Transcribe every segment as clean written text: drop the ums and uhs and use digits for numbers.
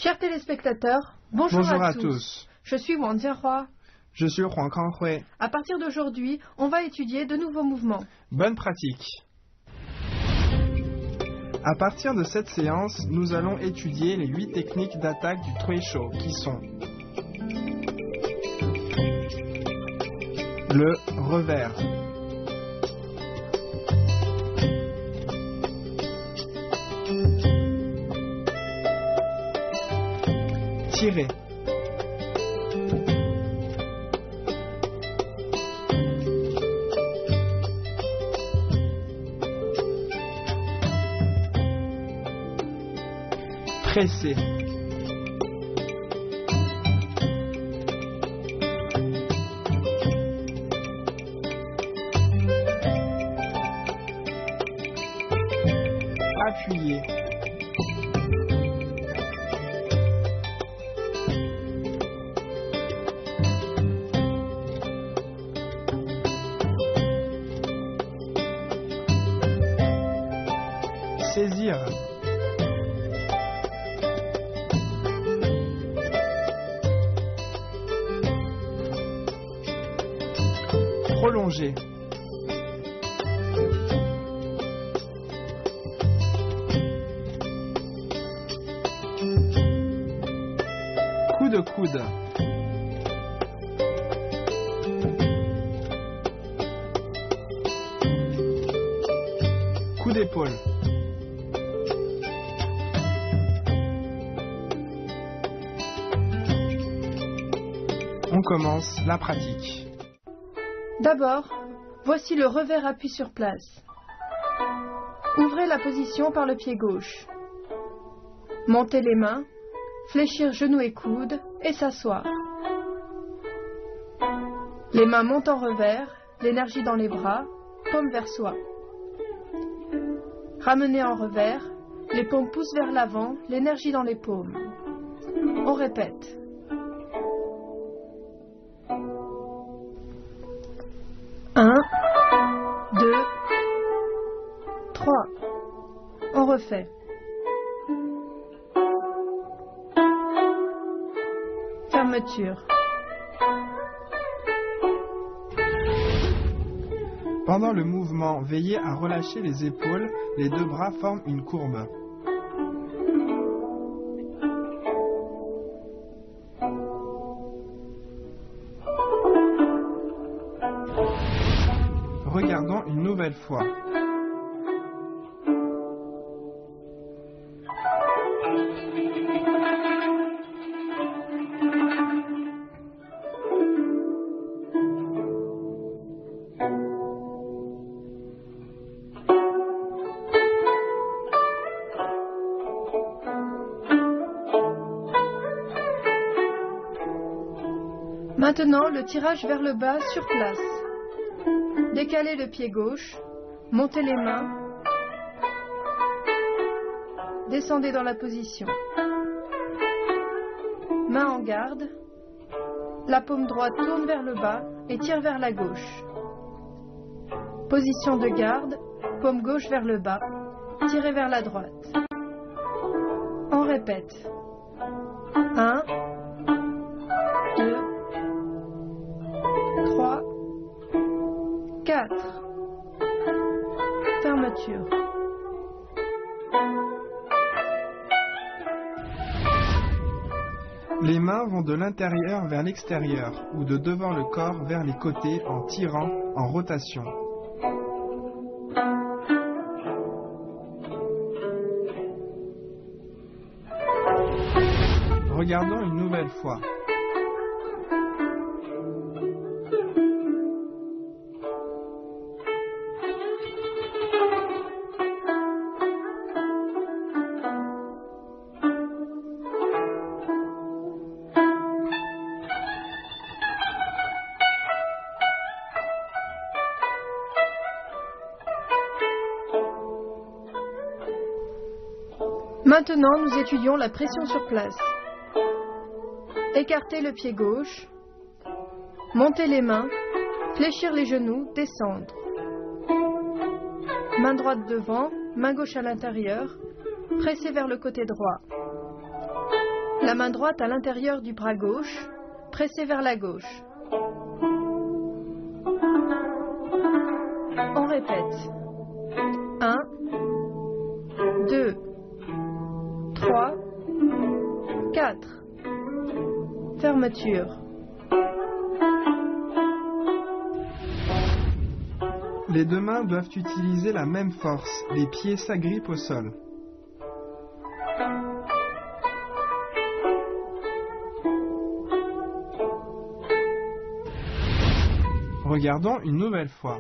Chers téléspectateurs, bonjour à tous. Je suis Wang Jiahua. Je suis Huang Kanghui. À partir d'aujourd'hui, on va étudier de nouveaux mouvements. Bonne pratique. À partir de cette séance, nous allons étudier les 8 techniques d'attaque du Tuishou qui sont le revers, tirer, presser, appuyer, saisir, prolonger, coup de coude, coup d'épaule, on commence la pratique. D'abord, voici le revers appui sur place. Ouvrez la position par le pied gauche. Montez les mains, fléchir genoux et coudes et s'asseoir. Les mains montent en revers, l'énergie dans les bras, paume vers soi. Ramenez en revers, les paumes poussent vers l'avant, l'énergie dans les paumes. On répète. Un, 2, 3. On refait. Fermeture. Pendant le mouvement, veillez à relâcher les épaules, les deux bras forment une courbe. Regardons une nouvelle fois. Maintenant, le tirage vers le bas sur place. Décalez le pied gauche, montez les mains, descendez dans la position. Main en garde, la paume droite tourne vers le bas et tire vers la gauche. Position de garde, paume gauche vers le bas, tirez vers la droite. On répète. 1, 2, 3, 4. Fermeture. Les mains vont de l'intérieur vers l'extérieur ou de devant le corps vers les côtés en tirant en rotation. Regardons une nouvelle fois. Maintenant, nous étudions la pression sur place. Écartez le pied gauche, montez les mains, fléchir les genoux, descendre. Main droite devant, main gauche à l'intérieur, pressez vers le côté droit. La main droite à l'intérieur du bras gauche, pressée vers la gauche. On répète. 1, 2, 3, 4. Fermeture. Les deux mains doivent utiliser la même force. Les pieds s'agrippent au sol. Regardons une nouvelle fois.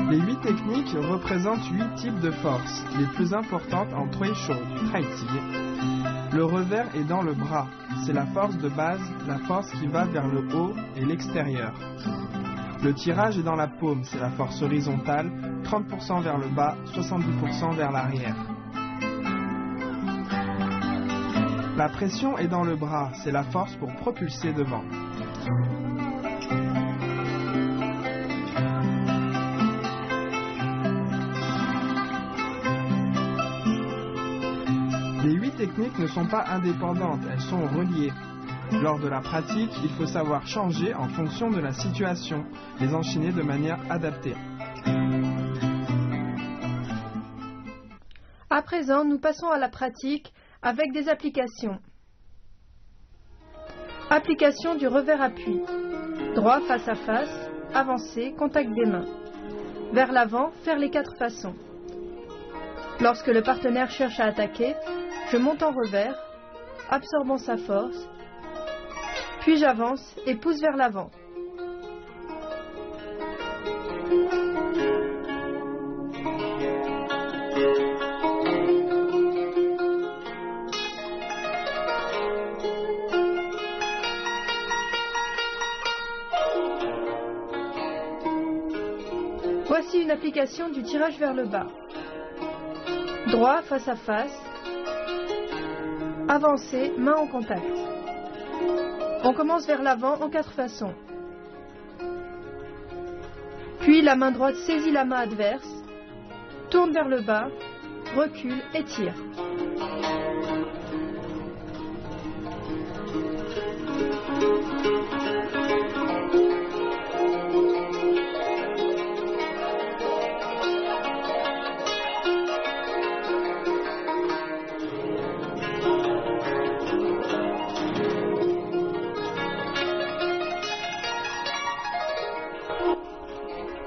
Les 8 techniques représentent 8 types de forces. Les plus importantes entre Eisho du Tai Chi. Le revers est dans le bras. C'est la force de base, la force qui va vers le haut et l'extérieur. Le tirage est dans la paume, c'est la force horizontale, 30% vers le bas, 70% vers l'arrière. La pression est dans le bras, c'est la force pour propulser devant. Les 8 techniques ne sont pas indépendantes, elles sont reliées. Lors de la pratique, il faut savoir changer en fonction de la situation, les enchaîner de manière adaptée. À présent, nous passons à la pratique avec des applications. Application du revers appui. Droit face à face, avancer, contact des mains. Vers l'avant, faire les 4 façons. Lorsque le partenaire cherche à attaquer, je monte en revers, absorbant sa force, puis j'avance et pousse vers l'avant. Voici une application du tirage vers le bas. Droit face à face, avancer, main en contact. On commence vers l'avant en 4 façons. Puis la main droite saisit la main adverse, tourne vers le bas, recule et tire.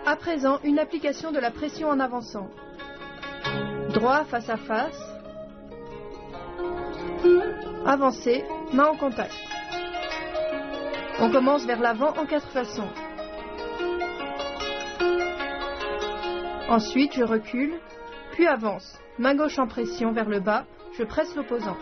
À présent, une application de la pression en avançant. Droit face à face. Avancer, main en contact. On commence vers l'avant en 4 façons. Ensuite, je recule, puis avance. Main gauche en pression vers le bas, je presse l'opposant.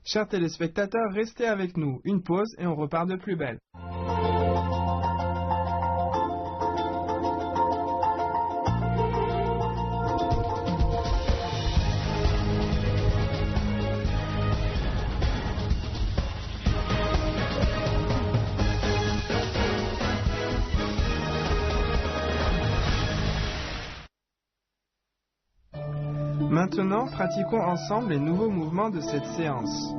Chers téléspectateurs, restez avec nous. Une pause et on repart de plus belle. Maintenant, pratiquons ensemble les nouveaux mouvements de cette séance.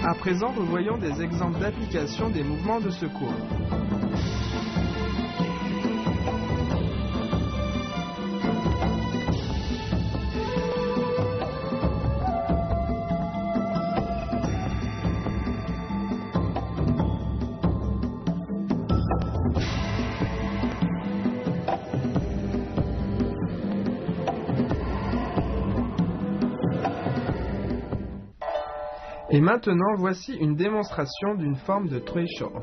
À présent, revoyons des exemples d'application des mouvements de secours. Et maintenant, voici une démonstration d'une forme de trecho.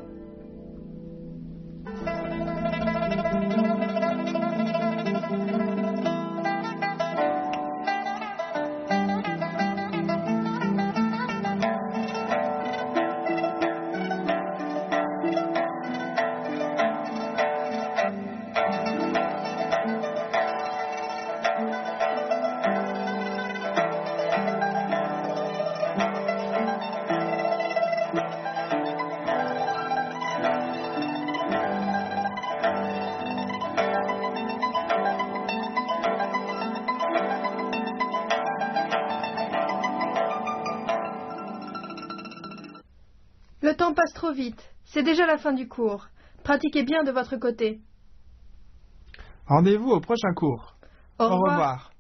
Le temps passe trop vite. C'est déjà la fin du cours. Pratiquez bien de votre côté. Rendez-vous au prochain cours. Au revoir. Au revoir.